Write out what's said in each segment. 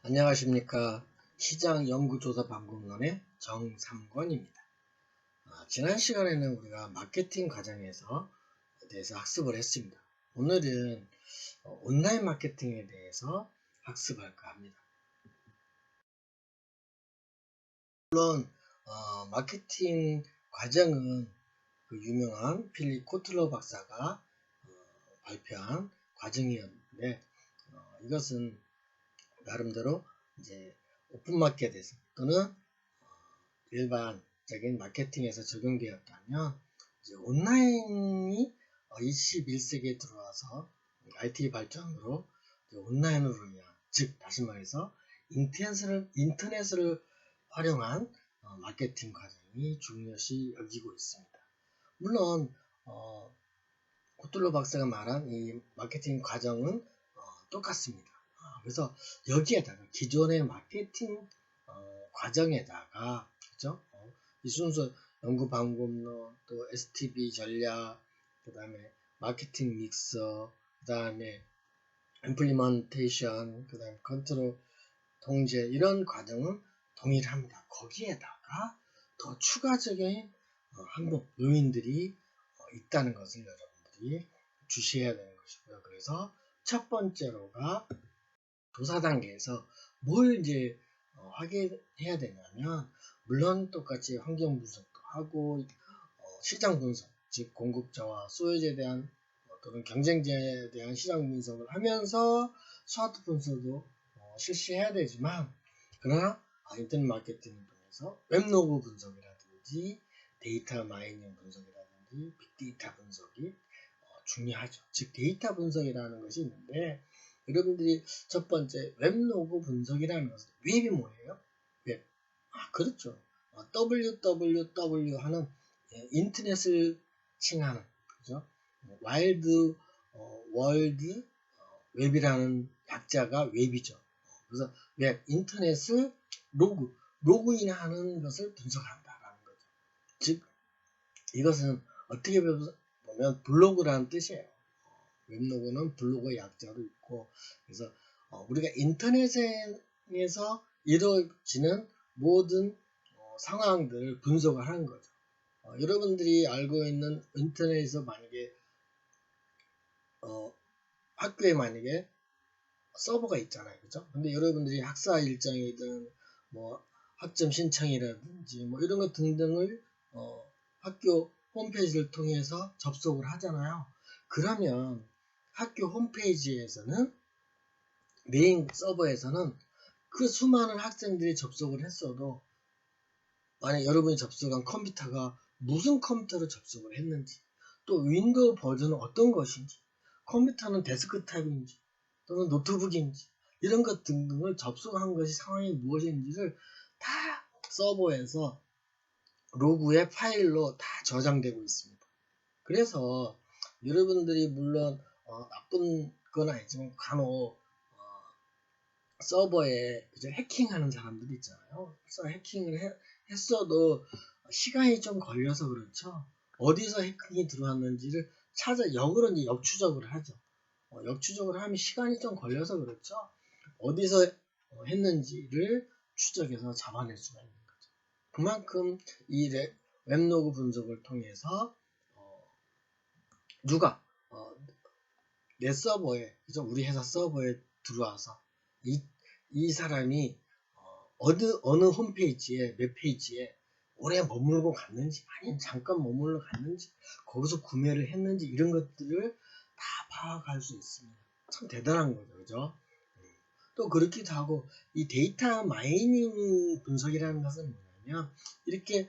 안녕하십니까. 시장연구조사방법론의 정삼권입니다. 지난 시간에는 우리가 마케팅 과정에서 대해서 학습을 했습니다. 오늘은 온라인 마케팅에 대해서 학습할까 합니다. 물론 마케팅 과정은 그 유명한 필립 코틀러 박사가 발표한 과정이었는데 이것은 나름대로 이제 오픈마켓에서 또는 일반적인 마케팅에서 적용되었다면 이제 온라인이 21세기에 들어와서 IT 발전으로 온라인으로 인한, 즉 다시 말해서 인터넷을 활용한 마케팅 과정이 중요시 여기고 있습니다. 물론 코틀러 박사가 말한 이 마케팅 과정은 똑같습니다. 그래서 여기에다가 기존의 마케팅 과정에다가 그죠? 이 순서 연구 방법론, 또 STB 전략, 그 다음에 마케팅 믹서, 그 다음에 임플리먼테이션, 그 다음에 컨트롤 통제, 이런 과정은 동일합니다. 거기에다가 더 추가적인 항목 요인들이 있다는 것을 여러분들이 주시해야 되는 것이고요. 그래서 첫 번째로가 조사 단계에서 뭘 이제 확인해야 되냐면, 물론 똑같이 환경 분석도 하고 시장 분석, 즉 공급자와 소유자에 대한 또는 경쟁자에 대한 시장 분석을 하면서 스와트 분석도 실시해야 되지만, 그러나 인터넷 마케팅을 통해서 웹로그 분석이라든지 데이터 마이닝 분석이라든지 빅데이터 분석이 중요하죠. 즉 데이터 분석이라는 것이 있는데, 여러분들이 첫 번째 웹로그 분석이라는 것은, 웹이 뭐예요? 웹. 그렇죠. www 하는 인터넷을 칭하는, 그죠? 와일드 월드 웹이라는 약자가 웹이죠. 그래서 웹, 인터넷을 로그인하는 것을 분석한다라는 거죠. 즉 이것은 어떻게 보면 블로그라는 뜻이에요. 웹로그는 블로그의 약자로 있고, 그래서 우리가 인터넷에서 이루어지는 모든 상황들을 분석을 하는 거죠. 여러분들이 알고 있는 인터넷에서 만약에 학교에 만약에 서버가 있잖아요, 그죠? 근데 여러분들이 학사 일정이든 뭐 학점 신청이라든지 뭐 이런 것 등등을 학교 홈페이지를 통해서 접속을 하잖아요. 그러면 학교 홈페이지에서는, 메인 서버에서는 그 수많은 학생들이 접속을 했어도, 만약 여러분이 접속한 컴퓨터가 무슨 컴퓨터로 접속을 했는지, 또 윈도우 버전은 어떤 것인지, 컴퓨터는 데스크탑인지 또는 노트북인지, 이런 것 등등을 접속한 것이 상황이 무엇인지를 다 서버에서 로그의 파일로 다 저장되고 있습니다. 그래서 여러분들이 물론 나쁜 건 아니지만 간혹 서버에 그죠, 해킹하는 사람들이 있잖아요. 그래서 해킹을 했어도 시간이 좀 걸려서 그렇죠. 어디서 해킹이 들어왔는지를 역으로 이제 역추적을 하죠. 역추적을 하면 시간이 좀 걸려서 그렇죠. 어디서 했는지를 추적해서 잡아낼 수가 있는 거죠. 그만큼 이 웹로그 분석을 통해서 누가 내 서버에, 그죠? 우리 회사 서버에 들어와서 이 사람이 어느 홈페이지에, 웹페이지에 오래 머물고 갔는지, 아니면 잠깐 머물러 갔는지, 거기서 구매를 했는지, 이런 것들을 다 파악할 수 있습니다. 참 대단한 거죠, 그죠? 또 그렇기도 하고, 이 데이터 마이닝 분석이라는 것은 뭐냐면, 이렇게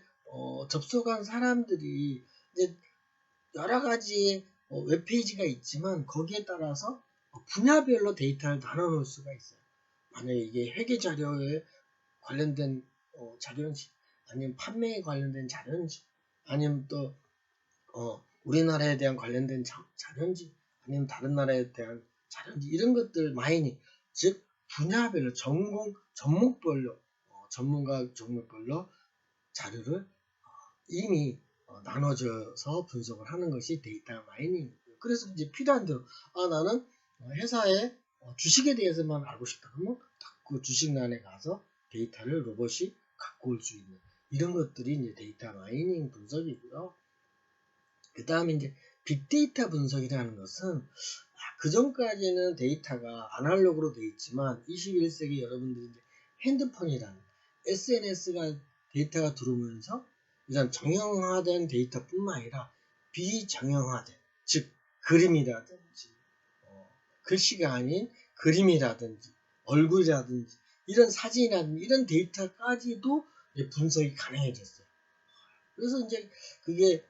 접속한 사람들이 이제 여러 가지 웹페이지가 있지만, 거기에 따라서 분야별로 데이터를 나눠 놓을 수가 있어요. 만약에 이게 회계 자료에 관련된 자료인지, 아니면 판매에 관련된 자료인지, 아니면 또 우리나라에 대한 관련된 자료인지, 아니면 다른 나라에 대한 자료인지, 이런 것들 마이닝, 즉 분야별로 전목별로 전문가 종목별로 자료를 이미 나눠져서 분석을 하는 것이 데이터 마이닝이고요. 그래서 이제 필요한 대로 나는 회사의 주식에 대해서만 알고 싶다. 그러면 그 주식란에 가서 데이터를 로봇이 갖고 올 수 있는 이런 것들이 이제 데이터 마이닝 분석이고요. 그 다음에 이제 빅데이터 분석이라는 것은 그 전까지는 데이터가 아날로그로 돼 있지만 21세기 여러분들이 이제 핸드폰이라는 SNS가 데이터가 들어오면서 이런 정형화된 데이터뿐만 아니라 비정형화된, 즉 그림이라든지 글씨가 아닌 그림이라든지 얼굴이라든지 이런 사진이라든지 이런 데이터까지도 분석이 가능해졌어요. 그래서 이제 그게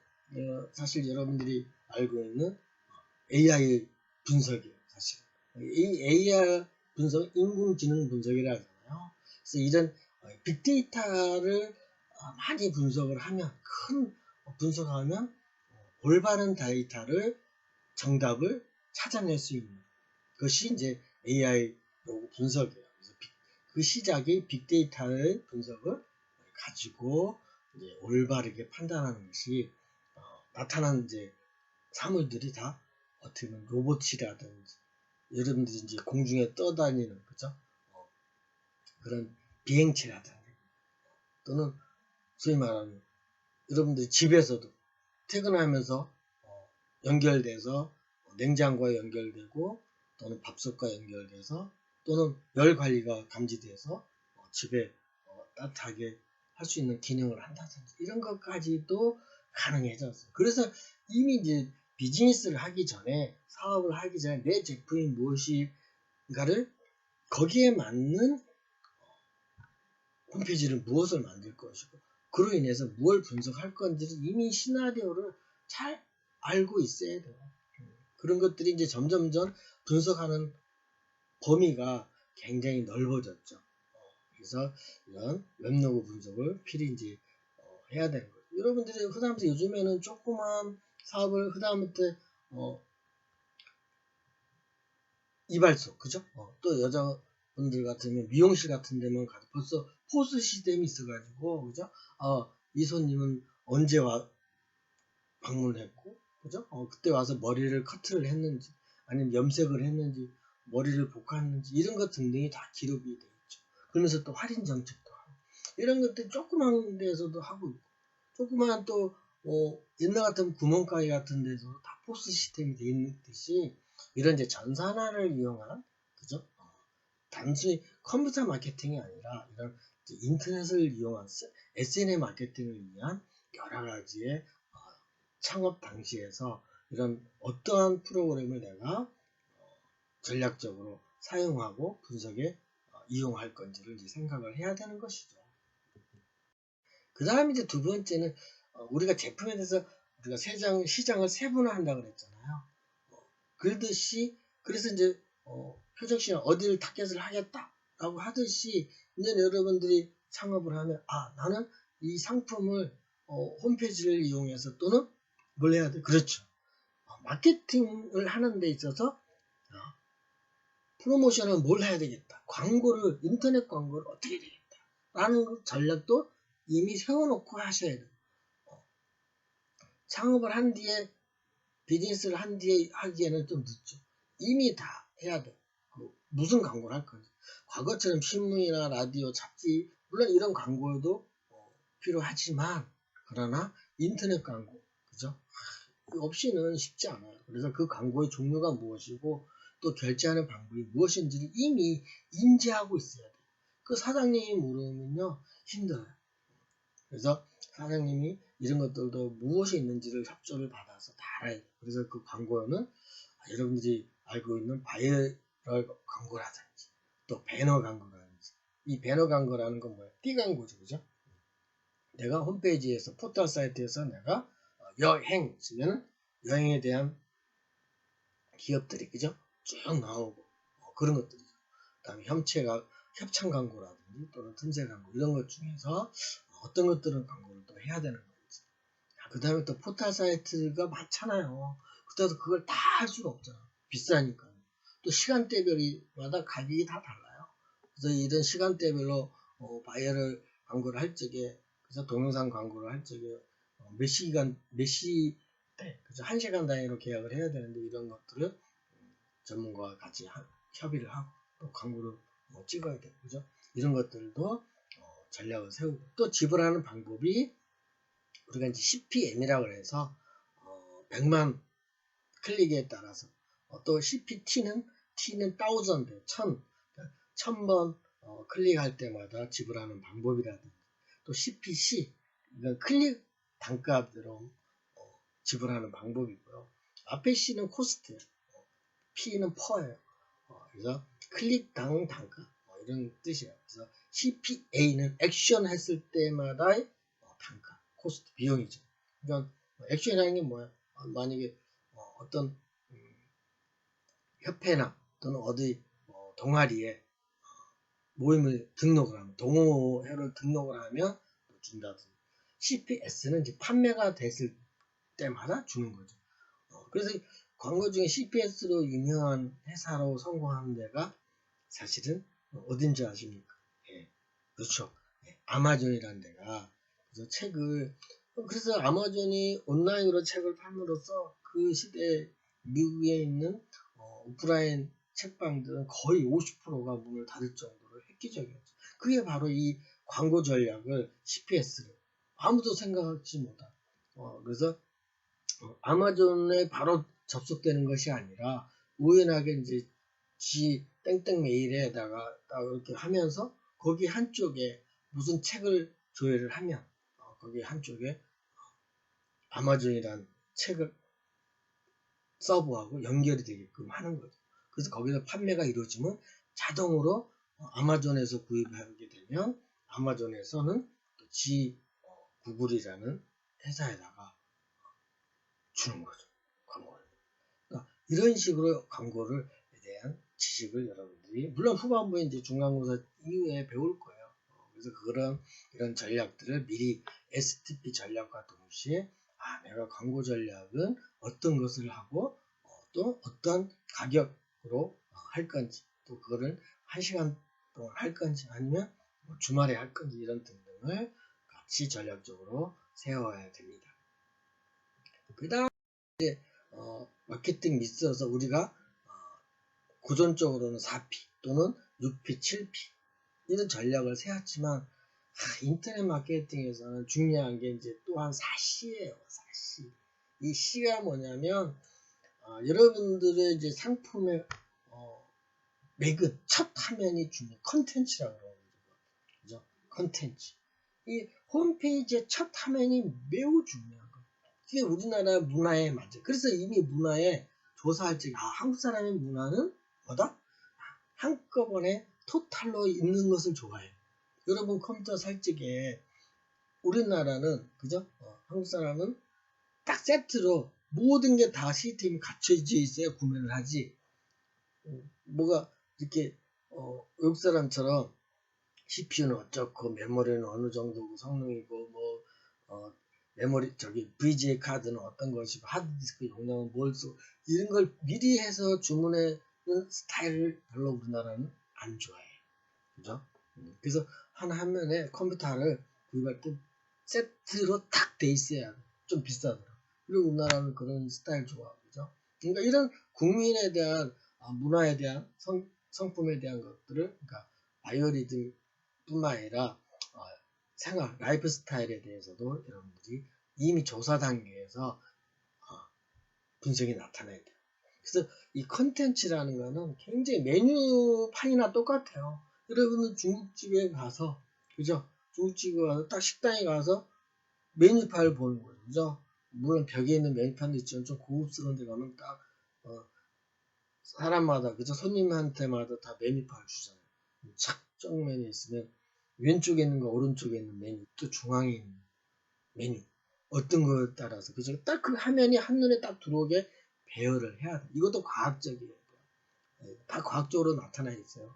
사실 여러분들이 알고 있는 AI 분석이에요. 사실 이 AI 분석, 인공지능 분석이라 하잖아요. 그래서 이런 빅데이터를 많이 분석을 하면, 큰 분석하면 올바른 데이터를 정답을 찾아낼 수 있는 것이 이제 AI 분석이에요. 그래서 그 시작이 빅데이터의 분석을 가지고 이제 올바르게 판단하는 것이 나타난 이제 사물들이 다 어떻게 보면 로봇이라든지 여러분들이 이제 공중에 떠다니는 그죠? 그런 비행체라든지 또는 소위 말하는 여러분들이 집에서도 퇴근하면서 연결돼서 냉장고에 연결되고 또는 밥솥과 연결돼서 또는 열 관리가 감지돼서 집에 따뜻하게 할 수 있는 기능을 한다든지 이런 것까지도 가능해졌어요. 그래서 이미 이제 비즈니스를 하기 전에, 사업을 하기 전에 내 제품이 무엇인가를 거기에 맞는 홈페이지를 무엇을 만들 것이고 그로 인해서 무엇을 분석할 건지를 이미 시나리오를 잘 알고 있어야 돼요. 그런 것들이 이제 점점점 분석하는 범위가 굉장히 넓어졌죠. 그래서 이런 웹로그 분석을 필히 이제 해야 되는 거죠. 여러분들이 그다음부터 요즘에는 조그만 사업을 그다음부터 이발소, 그죠? 또 여자분들 같으면 미용실 같은 데만 가도 벌써 포스 시스템이 있어가지고, 그죠? 이 손님은 언제 방문했고, 그죠? 그때 와서 머리를 커트를 했는지, 아니면 염색을 했는지, 머리를 복합했는지, 이런 것 등등이 다 기록이 돼 있죠. 그러면서 또 할인 정책도 하고, 이런 것들 조그만 데서도 하고 있고, 조그만 또, 옛날 같은 구멍가게 같은 데서도 다 포스 시스템이 돼 있듯이, 이런 이제 전산화를 이용한, 그죠? 단순히 컴퓨터 마케팅이 아니라, 이런 인터넷을 이용한 SNS 마케팅을 위한 여러 가지의 창업 당시에서 이런 어떠한 프로그램을 내가 전략적으로 사용하고 분석에 이용할 건지를 이제 생각을 해야 되는 것이죠. 그 다음에 이제 두 번째는 우리가 제품에 대해서 우리가 시장을 세분화한다고 그랬잖아요. 그러듯이 그래서 이제 표적 시장 어디를 타겟을 하겠다라고 하듯이 이제 여러분들이 창업을 하면 나는 이 상품을 홈페이지를 이용해서 또는 뭘 해야 돼? 그렇죠. 마케팅을 하는 데 있어서 프로모션을 뭘 해야 되겠다. 인터넷 광고를 어떻게 해야 되겠다. 라는 전략도 이미 세워놓고 하셔야 돼요. 창업을 한 뒤에, 비즈니스를 한 뒤에 하기에는 좀 늦죠. 이미 다 해야 돼. 무슨 광고를 할 건지. 과거처럼 신문이나 라디오, 잡지, 물론 이런 광고도 필요하지만, 그러나 인터넷 광고, 그죠? 없이는 쉽지 않아요. 그래서 그 광고의 종류가 무엇이고 또 결제하는 방법이 무엇인지를 이미 인지하고 있어야 돼요. 그 사장님이 모르면요 힘들어요. 그래서 사장님이 이런 것들도 무엇이 있는지를 협조를 받아서 다 알아야 돼요. 그래서 그 광고는 여러분들이 알고 있는 바이럴 광고라든지 또 배너 광고라든지, 이 배너 광고라는 건 뭐예요? 띠 광고죠. 그죠? 내가 홈페이지에서, 포털 사이트에서 내가 여행 쓰면 여행에 대한 기업들이 그죠? 쭉 나오고 그런 것들이죠. 그다음에 협찬 광고라든지 또는 틈새 광고 이런 것 중에서 어떤 것들은 광고를 또 해야 되는 건지. 그 다음에 또 포털 사이트가 많잖아요. 그래서 그걸 다 할 수가 없잖아. 비싸니까. 또 시간대별마다 가격이 다 달라요. 그래서 이런 시간대별로 바이어를 광고를 할 적에, 그래서 동영상 광고를 할 적에 몇 시대, 그죠? 1시간 단위로 계약을 해야 되는데 이런 것들을 전문가와 같이 협의를 하고 또 광고를 찍어야 되고, 그죠? 이런 것들도 전략을 세우고, 또 지불하는 방법이 우리가 이제 CPM이라고 해서 100만 클릭에 따라서 또 CPT는 T는 1000배, 1000번 클릭할 때마다 지불하는 방법이라든지, 또 CPC 이건 클릭 단가대로 지불하는 방법이고요. 앞에 C는 코스트예요. P는 퍼예요. 그래서 클릭당 단가 이런 뜻이에요. 그래서 CPA는 액션 했을 때마다의 단가, 코스트, 비용이죠. 그러니까 액션이라는 게 뭐야? 만약에 어떤 협회나 또는 어디 동아리에 모임을 등록을 하면, 동호회를 등록을 하면 준다든지, CPS는 이제 판매가 됐을 때마다 주는 거죠. 그래서 광고 중에 CPS로 유명한 회사로 성공하는 데가 사실은 어딘지 아십니까? 예, 그렇죠. 예, 아마존이라는 데가. 그래서 아마존이 온라인으로 책을 팔므로써 그 시대에 미국에 있는 오프라인 책방들은 거의 50%가 문을 닫을 정도로 획기적이었죠. 그게 바로 이 광고 전략을 CPS를 아무도 생각하지 못한. 그래서 아마존에 바로 접속되는 것이 아니라 우연하게 이제 지 땡땡 메일에다가 딱 이렇게 하면서 거기 한쪽에 무슨 책을 조회를 하면 거기 한쪽에 아마존이란 책을 서버하고 연결이 되게끔 하는 거죠. 그래서 거기서 판매가 이루어지면 자동으로 아마존에서 구입하게 되면 아마존에서는 지 구글이라는 회사에다가 주는 거죠. 광고를. 그러니까 이런 식으로 광고를 대한 지식을 여러분들이 물론 후반부에 이제 중간고사 이후에 배울 거예요. 그래서 이런 전략들을 미리 STP 전략과 동시에 내가 광고 전략은 어떤 것을 하고 또 어떤 가격으로 할 건지, 또 그거를 1시간 동안 할 건지 아니면 주말에 할 건지 이런 등등을 같이 전략적으로 세워야 됩니다. 그 다음 마케팅 미스여서 우리가 고전적으로는 4P 또는 6P, 7P 이런 전략을 세웠지만 인터넷 마케팅에서는 중요한 게 이제 또한 4C예요. 4C. 이 C가 뭐냐면 여러분들의 이제 상품의 맥은 첫 화면이 중요해요. 컨텐츠라고 그러는 거죠. 그죠? 컨텐츠. 이 홈페이지의 첫 화면이 매우 중요한 거예요. 그게 우리나라 문화에 맞아요. 그래서 이미 문화에 조사할 적에 한국 사람의 문화는 뭐다? 한꺼번에 토탈로 있는 것을 좋아해요. 여러분 컴퓨터 살 적에 우리나라는 그죠? 한국 사람은 딱 세트로 모든 게 다 시스템이 갖춰져 있어야 구매를 하지. 뭐가 이렇게 외국 사람처럼 CPU는 어쩌고 메모리는 어느 정도고 성능이고 메모리 VGA 카드는 어떤 것이고 하드디스크 용량은 뭘 쓰고 이런 걸 미리 해서 주문하는 스타일을 별로 우리나라는 안 좋아해요. 그죠? 그래서 한 화면에 컴퓨터를 구입할 때 세트로 딱 돼 있어야 좀 비싸더라고. 그리고 우리나라는 그런 스타일 좋아하고, 그죠? 그러니까 이런 국민에 대한 문화에 대한 성품에 대한 것들을, 그러니까 바이오리즘 뿐만 아니라 생활, 라이프 스타일에 대해서도 여러분들이 이미 조사 단계에서 분석이 나타나야 돼요. 그래서 이 컨텐츠라는 거는 굉장히 메뉴판이나 똑같아요. 여러분은 중국집에 가서, 그죠? 중국집에 가서 딱 식당에 가서 메뉴판을 보는 거죠. 그죠? 물론 벽에 있는 메뉴판도 있지만 좀 고급스러운 데 가면 딱 사람마다, 그죠? 손님한테마다 다 메뉴판을 주잖아요. 착정 메뉴 있으면 왼쪽에 있는 거, 오른쪽에 있는 메뉴, 또 중앙에 있는 메뉴, 어떤 거에 따라서, 그죠? 딱 그 화면이 한눈에 딱 들어오게 배열을 해야 돼. 이것도 과학적이에요. 다 과학적으로 나타나 있어요.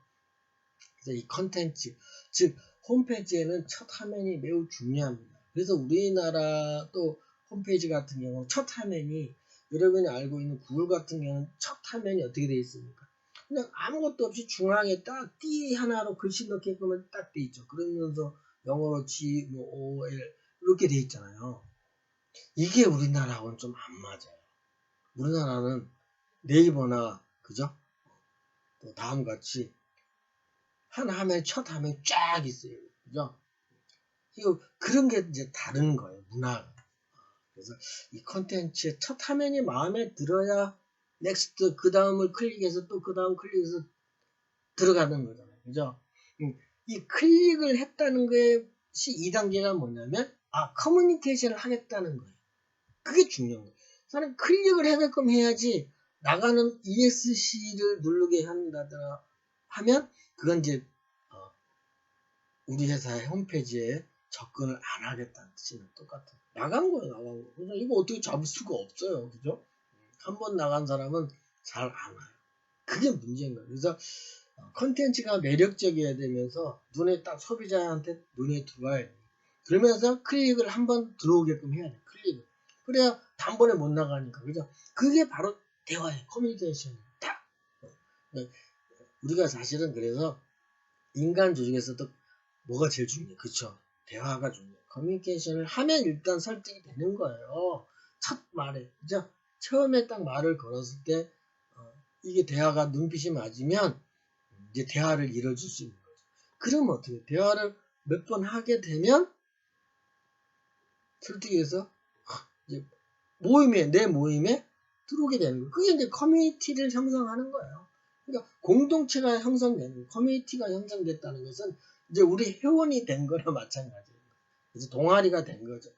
그래서 이 컨텐츠, 즉 홈페이지에는 첫 화면이 매우 중요합니다. 그래서 우리나라 또 홈페이지 같은 경우 첫 화면이, 여러분이 알고 있는 구글 같은 경우는 첫 화면이 어떻게 되어 있습니까? 그냥 아무것도 없이 중앙에 딱 띠 하나로 글씨 넣게끔 딱 돼 있죠. 그러면서 영어로 G, O, L 이렇게 돼 있잖아요. 이게 우리나라하고는 좀 안 맞아요. 우리나라는 네이버나, 그죠? 또 다음같이 한 화면, 첫 화면 쫙 있어요. 그죠? 이거, 그런 게 이제 다른 거예요, 문화가. 그래서 이 컨텐츠의 첫 화면이 마음에 들어야 넥스트, 그 다음을 클릭해서 또 그 다음 클릭해서 들어가는 거잖아요. 그죠? 이 클릭을 했다는 것이 2단계가 뭐냐면, 커뮤니케이션을 하겠다는 거예요. 그게 중요한 거예요. 사람 클릭을 해게끔 해야지 나가는 ESC를 누르게 한다더라 하면, 그건 이제, 우리 회사의 홈페이지에 접근을 안 하겠다는 뜻이랑 똑같아요. 나간 거예요, 나간 거. 그래서 이거 어떻게 잡을 수가 없어요. 그죠? 한 번 나간 사람은 잘 안 와요. 그게 문제인 거예요. 그래서 컨텐츠가 매력적이어야 되면서 눈에 딱 소비자한테 눈에 들어와야 돼요. 그러면서 클릭을 한번 들어오게끔 해야 돼요. 클릭을. 그래야 단번에 못 나가니까. 그죠? 그게 바로 대화예요. 커뮤니케이션이에요. 딱. 우리가 사실은 그래서 인간 조직에서도 뭐가 제일 중요해요? 그쵸? 대화가 중요해요. 커뮤니케이션을 하면 일단 설득이 되는 거예요. 첫 말에. 그죠? 처음에 딱 말을 걸었을 때, 이게 대화가 눈빛이 맞으면, 이제 대화를 이뤄줄 수 있는 거죠. 그러면 어떻게 해요? 대화를 몇 번 하게 되면, 설득해서, 이제 내 모임에 들어오게 되는 거예요. 그게 이제 커뮤니티를 형성하는 거예요. 그러니까 공동체가 형성되는 거예요. 커뮤니티가 형성됐다는 것은 이제 우리 회원이 된 거나 마찬가지예요. 그래서 동아리가 된 거죠.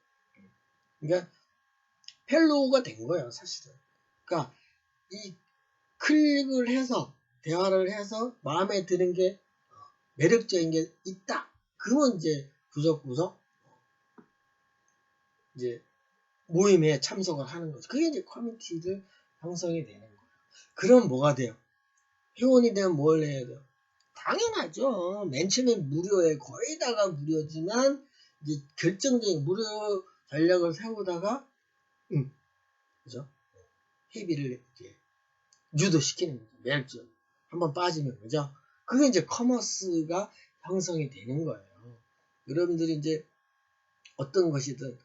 그러니까 펠로우가 된 거예요, 사실은. 그러니까 이 클릭을 해서 대화를 해서 마음에 드는 게 매력적인 게 있다. 그러면 이제 구석구석 이제 모임에 참석을 하는 거죠. 그게 이제 커뮤니티를 형성이 되는 거예요. 그럼 뭐가 돼요? 회원이 되면 뭘 해야 돼요? 당연하죠. 맨 처음에 무료에 거의 다가 무료지만 이제 결정적인 무료 전략을 세우다가 그죠? 회비를 이제 유도시키는 거죠. 매일적 한번 빠지면 그죠? 그게 이제 커머스가 형성이 되는 거예요. 여러분들이 이제 어떤 것이든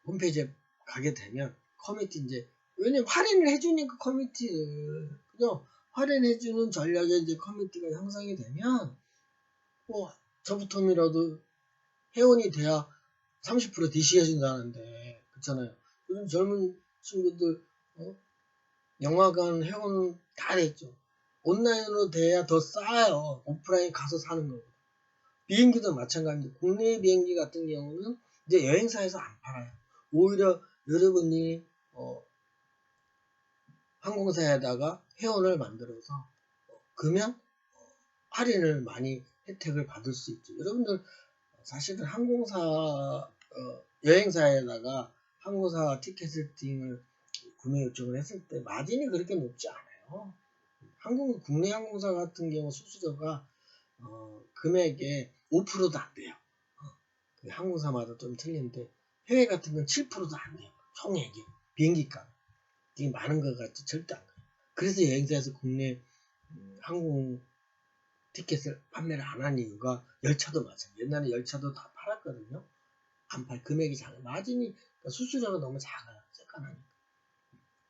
홈페이지에 가게 되면 커뮤니티 이제 왜냐면 할인을 해주니까 커뮤니티를 그죠? 할인해주는 전략에 이제 커뮤니티가 형성이 되면 뭐 저부터이라도 회원이 돼야 30% DC 해준다는데 그렇잖아요. 요즘 젊은 친구들 영화관 회원 다 됐죠. 온라인으로 돼야 더 싸요. 오프라인 가서 사는 거고. 비행기도 마찬가지입니다. 국내 비행기 같은 경우는 이제 여행사에서 안 팔아요. 오히려 여러분이 항공사에다가 회원을 만들어서 그러면 할인을 많이 혜택을 받을 수 있죠. 여러분들 사실은 여행사에다가 항공사 티켓팅을 구매 요청을 했을 때 마진이 그렇게 높지 않아요. 국내 항공사 같은 경우 수수료가 금액의 5%도 안 돼요. 항공사마다 좀 틀린데 해외 같은 건 7%도 안 돼요. 총액이 비행기값 되게 많은 것 같지 절대 안 돼요. 그래서 여행사에서 국내 항공 티켓을 판매를 안 한 이유가 열차도 마찬가지예요. 옛날에 열차도 다 팔았거든요. 안 팔 금액이 작아요. 마진이 그러니까 수수료가 너무 작아요. 새까나니까.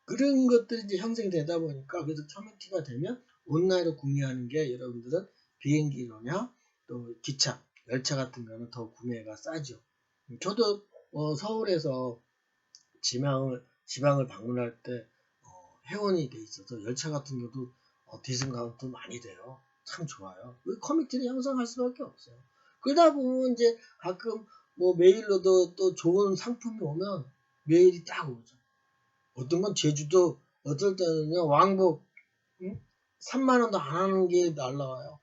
그런 것들이 이제 형성이 되다 보니까 그래서 커뮤니티가 되면 온라인으로 구매하는 게 여러분들은 비행기로냐 또 기차, 열차 같은 거는 더 구매가 싸죠. 저도 서울에서 지방을 방문할 때 회원이 돼 있어서 열차 같은 경우도 디스카운트 많이 돼요. 참 좋아요. 커뮤니티를 형성할 수밖에 없어요. 그러다 보면 이제 가끔 뭐 메일로도 또 좋은 상품이 오면 메일이 딱 오죠. 어떤 건 제주도 어떨 때는요 왕복 3만 원도 안 하는 게 날라와요.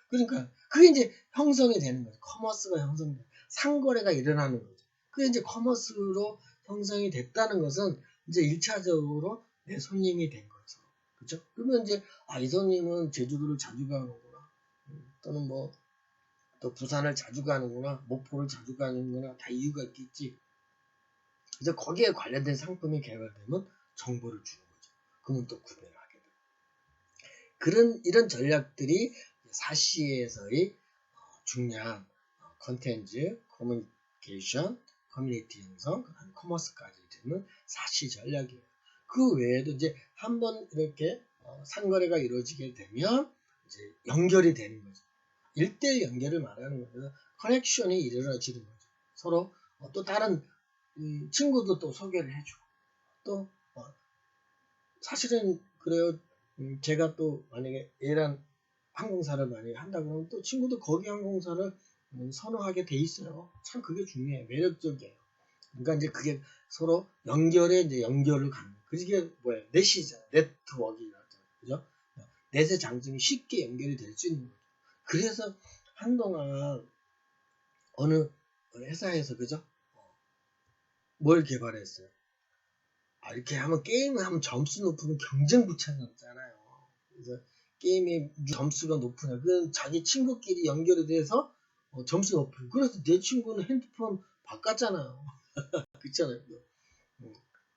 그러니까 그게 이제 형성이 되는 거죠. 커머스가 형성돼 상거래가 일어나는 거죠. 그게 이제 커머스로 형성이 됐다는 것은 이제 1차적으로 내 손님이 된 거죠. 그렇죠? 그러면 이제 이 손님은 제주도를 자주 가는구나. 또는 뭐 또 부산을 자주 가는구나. 목포를 자주 가는구나. 다 이유가 있겠지. 그래서 거기에 관련된 상품이 개발되면 정보를 주는 거죠. 그러면 또 구매를 하게 돼요. 이런 전략들이 4C에서의 중요한 컨텐츠, 커뮤니케이션, 커뮤니티 형성, 그다음 커머스까지 되는 4C 전략이에요. 그 외에도 이제 한번 이렇게 상거래가 이루어지게 되면 이제 연결이 되는 거죠. 1대1 연결을 말하는 거예요. 커넥션이 이루어지는 거죠. 서로 또 다른 친구도 또 소개를 해주고 또 사실은 그래요. 제가 또 만약에 A란 항공사를 만약에 한다 그러면 또 친구도 거기 항공사를 선호하게 돼 있어요. 참 그게 중요해요. 매력적이에요. 그러니까 이제 그게 서로 연결에 이제 연결을 가는 거예요. 그게 뭐예요? 넷이잖아요. 네트워크라죠. 그죠? 넷의 장점이 쉽게 연결이 될 수 있는 거죠. 그래서 한동안 어느 회사에서 그죠? 뭘 개발했어요? 이렇게 하면 게임을 하면 점수 높으면 경쟁 붙여놨잖아요. 그래서 게임의 점수가 높으냐, 그건 자기 친구끼리 연결이 돼서 점수 높고, 그래서 내 친구는 핸드폰 바꿨잖아요. 그렇잖아요.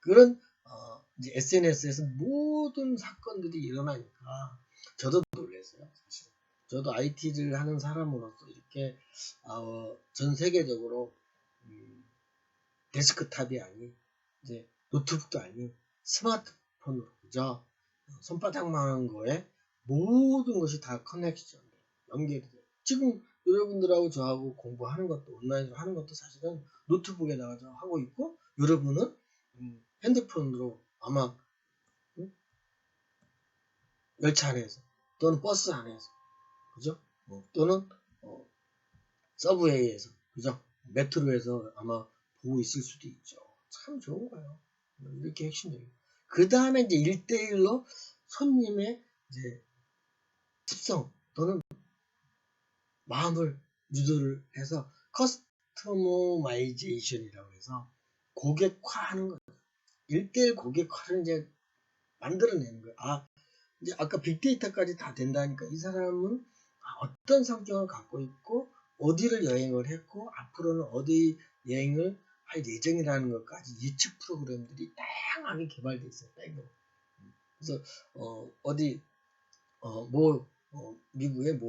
그런 이제 SNS에서 모든 사건들이 일어나니까 저도 놀랐어요. 사실. 저도 IT를 하는 사람으로서 이렇게 전 세계적으로 데스크탑이 아닌 이제 노트북도 아닌 스마트폰으로 그죠? 손바닥만한 거에 모든 것이 다 커넥션 연결이 돼요. 지금 여러분들하고 저하고 공부하는 것도 온라인으로 하는 것도 사실은 노트북에다가 하고 있고 여러분은 핸드폰으로 아마 열차 안에서 또는 버스 안에서 그죠? 또는 서브웨이에서 그죠? 메트로에서 아마 보고 있을 수도 있죠. 참 좋은 거예요. 이렇게 핵심적이에요. 그 다음에 이제 1대1로 손님의 이제 습성 또는 마음을 유도를 해서 커스터마이제이션이라고 해서 고객화하는 거예요. 1대1 고객화를 이제 만들어내는 거예요. 이제 아까 빅데이터까지 다 된다니까 이 사람은 어떤 성격을 갖고 있고 어디를 여행을 했고 앞으로는 어디 여행을 할 예정이라는 것까지 예측 프로그램들이 다양하게 개발되어 있어요. 백으로. 그래서 미국의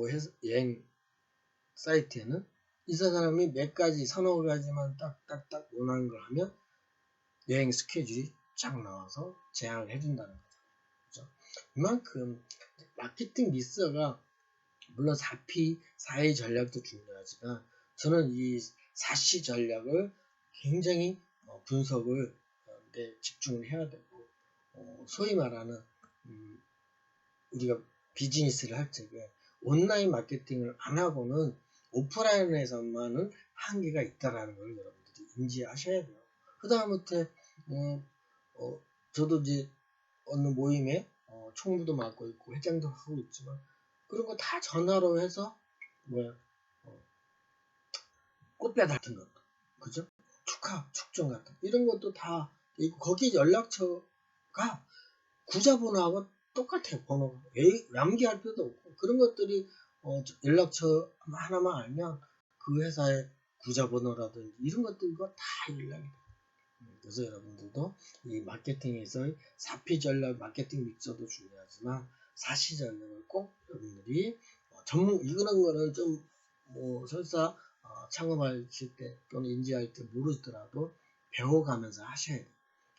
여행 사이트에는 이 사람이 몇 가지 서너 가지만 딱딱딱 원하는 걸 하면 여행 스케줄이 쫙 나와서 제안을 해준다는 거죠. 그렇죠? 이만큼 마케팅 미스가 물론 4P, 4A 전략도 중요하지만 저는 이 4C 전략을 굉장히 분석을 집중을 해야 되고 소위 말하는 우리가 비즈니스를 할 적에 온라인 마케팅을 안 하고는 오프라인에서만은 한계가 있다라는 걸 여러분들이 인지하셔야 돼요. 그 다음부터 저도 이제 어느 모임에 총무도 맡고 있고 회장도 하고 있지만 그런 거 다 전화로 해서 꽃배 같은 것도 그죠? 축전 같은 이런 것도 다 있고 거기 연락처가 구자번호하고 똑같아요. 번호가 남기할 필요도 없고 그런 것들이 연락처 하나만 알면 그 회사의 구자번호라든지 이런 것들과 다 연락이 돼요. 그래서 여러분들도 이 마케팅에서 4P 전략 마케팅 믹서도 중요하지만 4C 전략을 꼭 여러분들이 이런 거는 좀 설사 창업하실 때 또는 인지할 때 모르더라도 배워가면서 하셔야 돼요.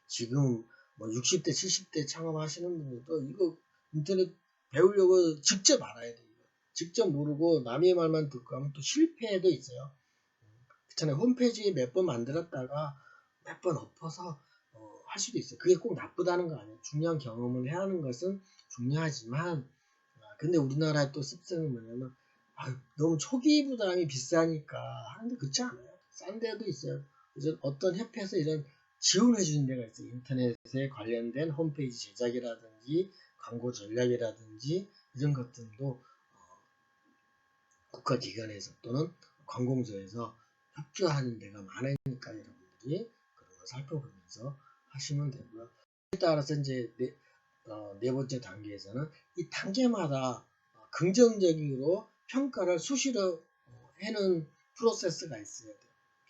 지금 60대 70대 창업하시는 분들도 이거 인터넷 배우려고 직접 알아야 돼요. 직접 모르고 남의 말만 듣고 하면 또 실패도 있어요. 그렇잖아요. 홈페이지 몇 번 만들었다가 몇 번 엎어서 할 수도 있어요. 그게 꼭 나쁘다는 거 아니에요. 중요한 경험을 해야 하는 것은 중요하지만 근데 우리나라의 또 습성은 뭐냐면 너무 초기 부담이 비싸니까 하는데 그렇지 않아요. 싼 데도 있어요. 그래서 어떤 협회에서 이런 지원해 주는 데가 있어요. 인터넷에 관련된 홈페이지 제작이라든지 광고 전략이라든지 이런 것들도 국가기관에서 또는 관공서에서 협조하는 데가 많으니까 여러분들이 그런 걸 살펴보면서 하시면 되고요. 따라서 이제 네 번째 단계에서는 이 단계마다 긍정적으로 평가를 수시로 해놓은 프로세스가 있어야 돼요.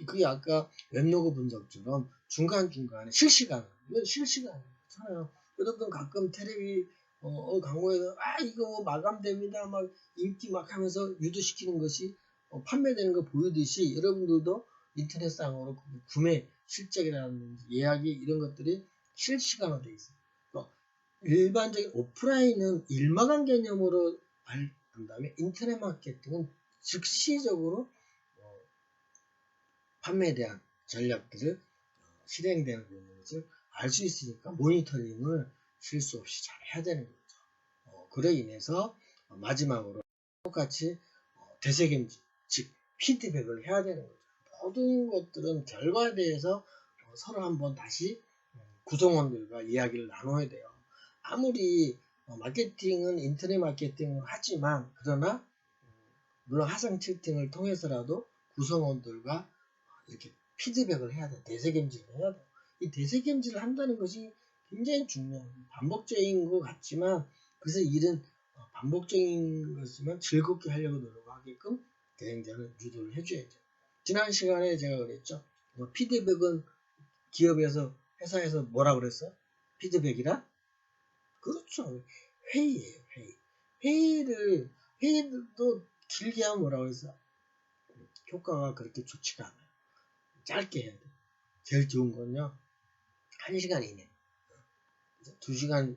그게 아까 웹로그 분석처럼 중간중간에 이건 실시간이잖아요. 여러분 가끔 텔레비 광고에서 이거 마감됩니다 막 인기 막 하면서 유도시키는 것이 판매되는 거 보이듯이 여러분들도 인터넷상으로 구매 실적이라든지 예약이 이런 것들이 실시간화되어 있어요. 일반적인 오프라인은 일마감 개념으로 그 다음에 인터넷 마케팅은 즉시적으로 판매에 대한 전략들을 실행되고 있는 것을 알 수 있으니까 모니터링을 실수 없이 잘 해야 되는 거죠. 그로 인해서 마지막으로 똑같이 되새김질, 즉 피드백을 해야 되는 거죠. 모든 것들은 결과에 대해서 서로 한번 다시 구성원들과 이야기를 나눠야 돼요. 아무리 마케팅은 인터넷 마케팅을 하지만 그러나 물론 화상 채팅을 통해서라도 구성원들과 이렇게 피드백을 해야 돼. 되새김질을 해야 돼. 이 되새김질을 한다는 것이 굉장히 중요해요. 반복적인 것 같지만 그래서 일은 반복적인 것이지만 즐겁게 하려고 노력하게끔 대행자는 유도를 해줘야죠. 지난 시간에 제가 그랬죠. 피드백은 기업에서 회사에서 뭐라 그랬어요? 피드백이라? 그렇죠. 회의예요. 회의도 길게 하면 뭐라고 했어? 효과가 그렇게 좋지가 않아요. 짧게 해야 돼. 제일 좋은 건요. 1시간 이내. 2시간,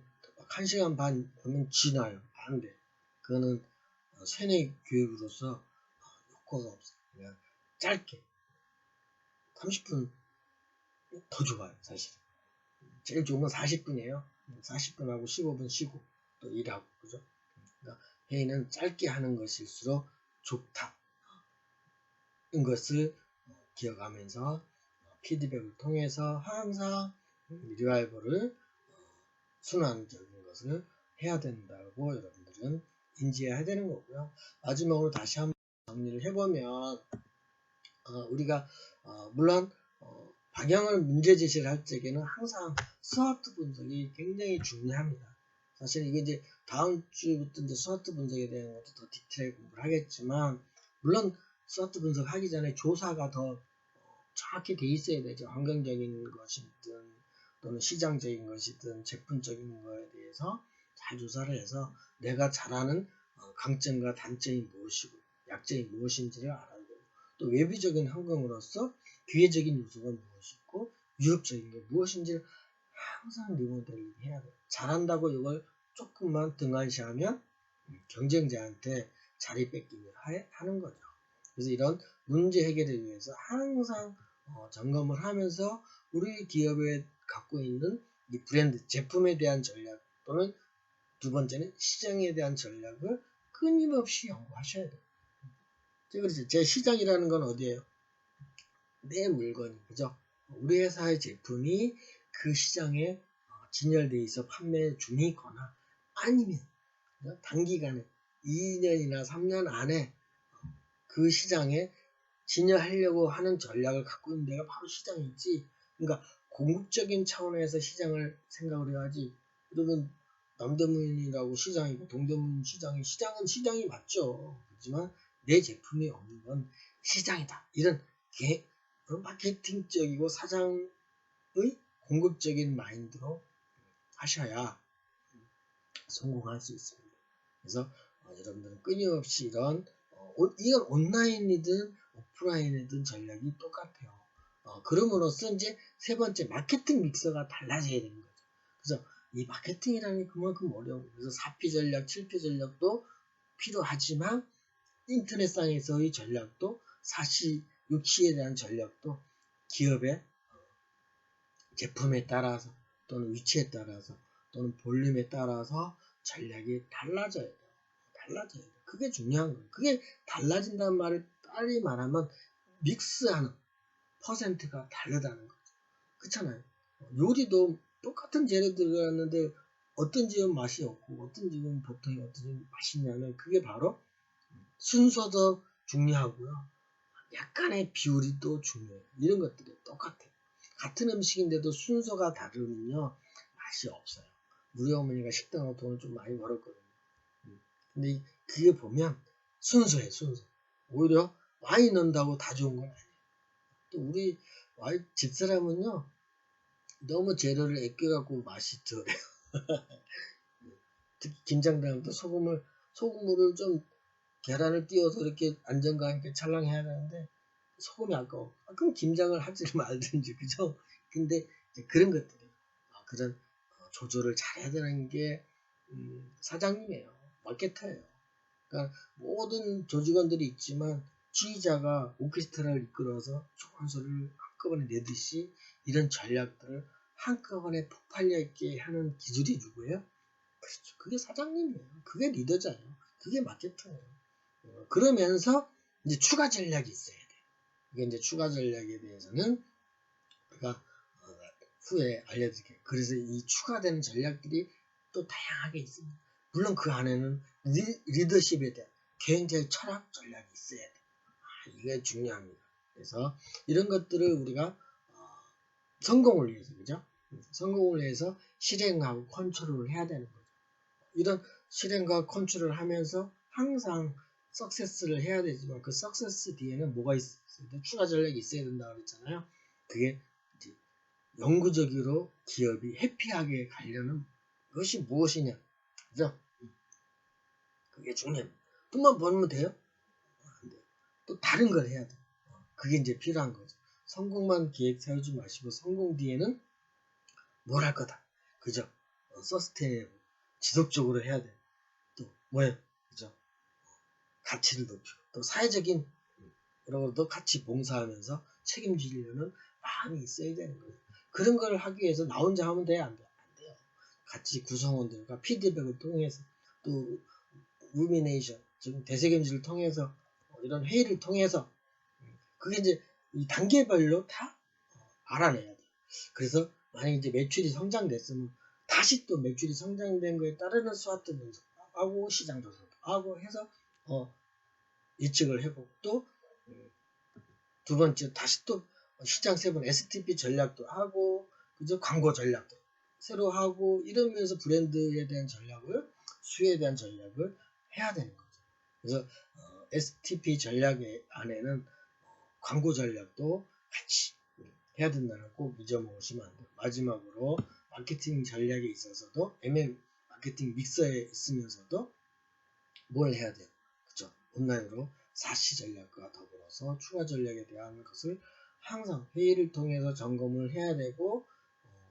1시간 반 하면 지나요. 안 돼. 그거는 세뇌 교육으로서 효과가 없어요. 그냥 짧게. 30분 더 좋아요, 사실. 제일 좋은 건 40분이에요. 40분하고 15분 쉬고 또 일하고, 그죠? 그러니까 회의는 짧게 하는 것일수록 좋다. 인 것을 기억하면서 피드백을 통해서 항상 리바이벌을 순환적인 것을 해야 된다고 여러분들은 인지해야 되는 거고요. 마지막으로 다시 한번 정리를 해보면 우리가 물론 방향을 문제 제시를 할 적에는 항상 스와트 분석이 굉장히 중요합니다. 사실 이게 이제 다음 주부터 이제 스와트 분석에 대한 것도 더 디테일 공부를 하겠지만 물론 스와트 분석하기 전에 조사가 더 정확히 돼 있어야 되죠. 환경적인 것이든 또는 시장적인 것이든 제품적인 거에 대해서 잘 조사를 해서 내가 잘하는 강점과 단점이 무엇이고 약점이 무엇인지를 알아야 되고 또 외부적인 환경으로서 기회적인 요소가 무엇이고 위협적인 게 무엇인지를 항상 리모델링 해야 돼요. 잘한다고 이걸 조금만 등한시하면 경쟁자한테 자리 뺏기며 하는 거죠. 그래서 이런 문제 해결을 위해서 항상 점검을 하면서 우리 기업에 갖고 있는 이 브랜드, 제품에 대한 전략 또는 두 번째는 시장에 대한 전략을 끊임없이 연구하셔야 돼요. 그래서 제 시장이라는 건 어디예요? 내 물건이, 그죠? 우리 회사의 제품이 그 시장에 진열되어 있어 판매 중이거나 아니면 단기간에 2년이나 3년 안에 그 시장에 진열하려고 하는 전략을 갖고 있는 데가 바로 시장이지. 그러니까 공급적인 차원에서 시장을 생각을 해야지. 그러면 남대문이라고 시장이고 동대문 시장은 시장이 맞죠. 그렇지만 내 제품이 없는 건 시장이다. 이런 마케팅적이고 사장의 공급적인 마인드로 하셔야 성공할 수 있습니다. 그래서 여러분들은 끊임없이 이건 온라인이든 오프라인이든 전략이 똑같아요. 그럼으로써 이제 세 번째 마케팅 믹서가 달라져야 되는 거죠. 그래서 이 마케팅이라는 게 그만큼 어려워. 그래서 4P 전략, 7P 전략도 필요하지만 인터넷상에서의 전략도 4C, 6C에 대한 전략도 기업의 제품에 따라서 또는 위치에 따라서 또는 볼륨에 따라서 전략이 달라져야 돼요. 달라져야 돼요. 그게 중요한 거예요. 그게 달라진다는 말을 빨리 말하면 믹스하는 퍼센트가 다르다는 거죠. 그렇잖아요. 요리도 똑같은 재료 들어갔는데 어떤 집은 맛이 없고 어떤 집은 보통이 어떤 집은 맛있냐면 그게 바로 순서도 중요하고요. 약간의 비율이 또 중요해요. 이런 것들이 똑같아요. 같은 음식인데도 순서가 다르면요. 맛이 없어요. 우리 어머니가 식당으로 돈을 좀 많이 벌었거든요. 근데 그게 보면 순서예요. 순서. 오히려 많이 넣는다고 다 좋은 건 아니에요. 또 우리 집사람은요. 너무 재료를 아껴갖고 맛이 덜해요. 특히 김장담도 소금물을 좀 계란을 띄워서 이렇게 안정감 있게 찰랑해야 되는데 소금이 아까워. 그럼 김장을 하지 말든지, 그죠? 근데 그런 것들이 그런 조절을 잘해야 되는 게 사장님이에요. 마케터예요. 그러니까 모든 조직원들이 있지만 지휘자가 오케스트라를 이끌어서 좋은 소리를 한꺼번에 내듯이 이런 전략들을 한꺼번에 폭발력 있게 하는 기술이 누구예요? 그렇죠. 그게 사장님이에요. 그게 리더잖아요. 그게 마케터예요. 그러면서 이제 추가 전략이 있어야 돼. 이게 이제 추가 전략에 대해서는 우리가 후에 알려드릴게요. 그래서 이 추가되는 전략들이 또 다양하게 있습니다. 물론 그 안에는 리더십에 대한 개인적인 철학 전략이 있어야 돼. 이게 중요합니다. 그래서 이런 것들을 우리가 성공을 위해서, 그죠? 성공을 위해서 실행하고 컨트롤을 해야 되는 거죠. 이런 실행과 컨트롤을 하면서 항상 석세스를 해야 되지만 그 석세스 뒤에는 뭐가 있어야 돼? 추가 전략이 있어야 된다고 그랬잖아요. 그게 이제 영구적으로 기업이 해피하게 가려는 것이 무엇이냐, 그죠? 그게 중요합니다. 돈만 벌면 돼요? 안 돼요. 또 다른 걸 해야 돼. 그게 이제 필요한 거죠. 성공만 계획 세우지 마시고 성공 뒤에는 뭘 할 거다. 그죠? 서스테이너블 지속적으로 해야 돼. 또 뭐예요? 그죠? 가치를 높이고 또 사회적인 이런 것도 같이 봉사하면서 책임지려는 마음이 있어야 되는 거예요. 그런 걸 하기 위해서 나 혼자 하면 돼요? 안 돼요? 안 돼요. 같이 구성원들과 피드백을 통해서 또 루미네이션, 즉 대책임지를 통해서 이런 회의를 통해서 그게 이제 이 단계별로 다 알아내야 돼요. 그래서 만약에 이제 매출이 성장됐으면 다시 또 매출이 성장된 거에 따르는 스와트 분석하고 시장 조사도 하고 해서 예측을 해보고 또 두 번째 다시 또 시장 세분 STP 전략도 하고 그죠? 광고 전략도 새로 하고 이러면서 브랜드에 대한 전략을 수혜에 대한 전략을 해야 되는 거죠. 그래서 STP 전략 안에는 광고 전략도 같이 해야 된다는 거 꼭 잊어먹으시면 안 돼요. 마지막으로 마케팅 전략에 있어서도 마케팅 믹서에 있으면서도 뭘 해야 돼요? 그죠? 온라인으로 사시 전략과 더불어서 추가 전략에 대한 것을 항상 회의를 통해서 점검을 해야 되고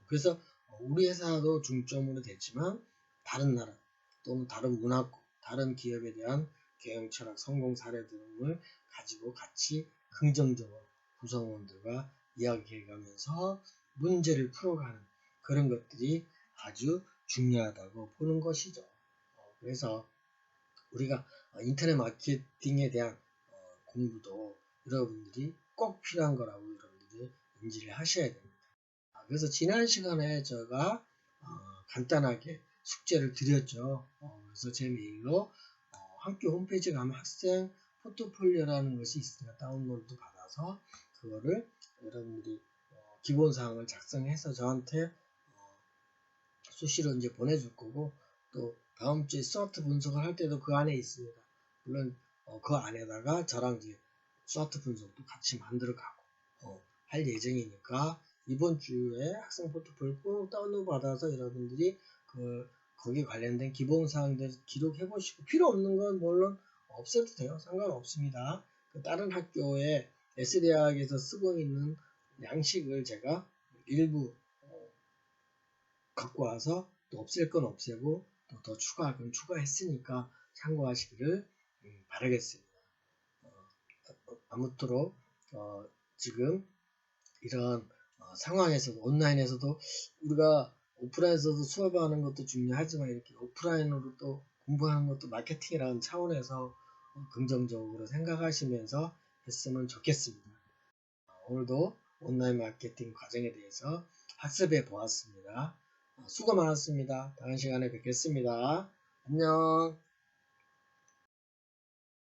그래서 우리 회사도 중점으로 됐지만 다른 나라 또는 다른 문화권, 다른 기업에 대한 경영 철학, 성공 사례 등을 가지고 같이 긍정적으로 구성원들과 이야기해가면서 문제를 풀어가는 그런 것들이 아주 중요하다고 보는 것이죠. 그래서 우리가 인터넷 마케팅에 대한 공부도 여러분들이 꼭 필요한 거라고 여러분들이 인지를 하셔야 됩니다. 그래서 지난 시간에 제가 간단하게 숙제를 드렸죠. 그래서 제 메일로 학교 홈페이지에 가면 학생 포트폴리오라는 것이 있으니까 다운로드 받아서 그거를 여러분들이 기본사항을 작성해서 저한테 수시로 이제 보내줄 거고 또 다음 주에 스와트 분석을 할 때도 그 안에 있습니다. 물론 그 안에다가 저랑 이제 스와트 분석도 같이 만들어 가고 할 예정이니까 이번 주에 학생 포트폴리오 꼭 다운로드 받아서 여러분들이 거기에 관련된 기본 사항들 기록해 보시고 필요 없는 건 물론 없애도 돼요. 상관없습니다. 다른 학교에 S대학에서 쓰고 있는 양식을 제가 일부 갖고 와서 또 없앨 건 없애고 또 더 추가할 건 추가했으니까 참고하시기를 바라겠습니다. 아무쪼록 지금 이런 상황에서도 온라인에서도 우리가 오프라인에서도 수업하는 것도 중요하지만 이렇게 오프라인으로 또 공부하는 것도 마케팅이라는 차원에서 긍정적으로 생각하시면서 했으면 좋겠습니다. 오늘도 온라인 마케팅 과정에 대해서 학습해 보았습니다. 수고 많았습니다. 다음 시간에 뵙겠습니다. 안녕.